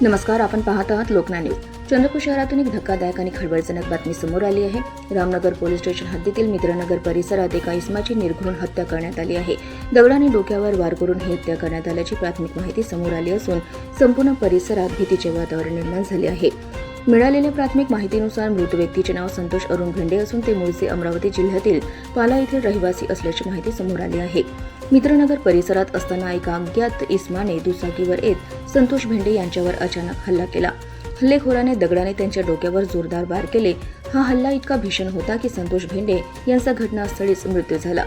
नमस्कार, आपण पाहत आहात लोकन्याय न्यूज। चंद्रपूर शहरातून एक धक्कादायक आणि खळबळजनक बातमी समोर आली आहे। रामनगर पोलीस स्टेशन हद्दीतील मित्रनगर परिसरात एका इसमाची निर्घृण हत्या करण्यात आली आहे। दगडाने डोक्यावर वार करून ही हत्या करण्यात आल्याची प्राथमिक माहिती समोर आली असून संपूर्ण परिसरात भीतीचे वातावरण निर्माण झाले आहे। मिळालेल्या प्राथमिक माहितीनुसार मृत व्यक्तीचे नाव संतोष अरुण भेंडे असून ते मूळचे अमरावती जिल्ह्यातील पाला येथील रहिवासी असल्याची माहिती समोर आली आहे। मित्रनगर परिसरात असताना एका अज्ञात इसमाने दुचाकीवर येत संतोष भेंडे यांच्यावर अचानक हल्ला केला। हल्लेखोराने दगडाने त्यांच्या डोक्यावर जोरदार वार केले। हा हल्ला इतका भीषण होता की संतोष भेंडे यांचा घटनास्थळीच मृत्यू झाला।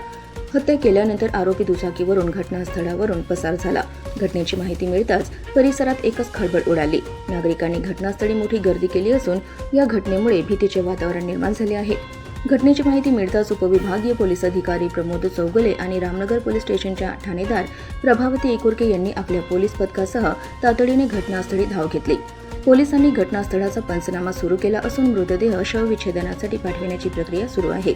हत्या केल्यानंतर आरोपी दुचाकीवरून घटनास्थळावरून पसार झाला। घटनेची माहिती मिळताच परिसरात एकच खळबळ उडाली। नागरिकांनी घटनास्थळी मोठी गर्दी केली असून या घटनेमुळे भीतीचे वातावरण निर्माण झाले आहे। घटनेची माहिती मिळताच उपविभागीय पोलीस अधिकारी प्रमोद चौगुले आणि रामनगर पोलीस स्टेशनच्या ठाणेदार प्रभावती एकुरके यांनी आपल्या पोलीस पथकासह तातडीने घटनास्थळी धाव घेतली। पोलिसांनी घटनास्थळाचा पंचनामा सुरू केला असून मृतदेह शवविच्छेदनासाठी पाठविण्याची प्रक्रिया सुरू आहे।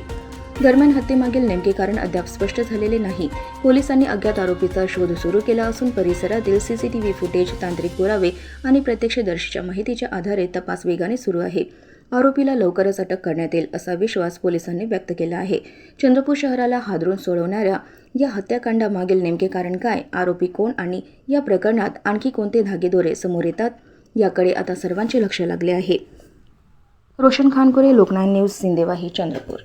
दरम्यान हत्येमागील नेमके कारण अद्याप स्पष्ट झालेले नाही। पोलिसांनी अज्ञात आरोपीचा शोध सुरू केला असून परिसरातील सीसीटीव्ही फुटेज, तांत्रिक पुरावे आणि प्रत्यक्षदर्शीच्या माहितीच्या आधारे तपास वेगाने सुरू आहे। आरोपीला लवकरच अटक करण्यात येईल असा विश्वास पोलिसांनी व्यक्त केला आहे। चंद्रपूर शहराला हादरून सोडवणाऱ्या या हत्याकांडामागील नेमके कारण काय, आरोपी कोण आणि या प्रकरणात आणखी कोणते धागेदोरे समोर येतात याकडे आता सर्वांचे लक्ष लागले आहे। रोशन खानकुरे, लोकन्याय न्यूज, सिंदेवाही, चंद्रपूर।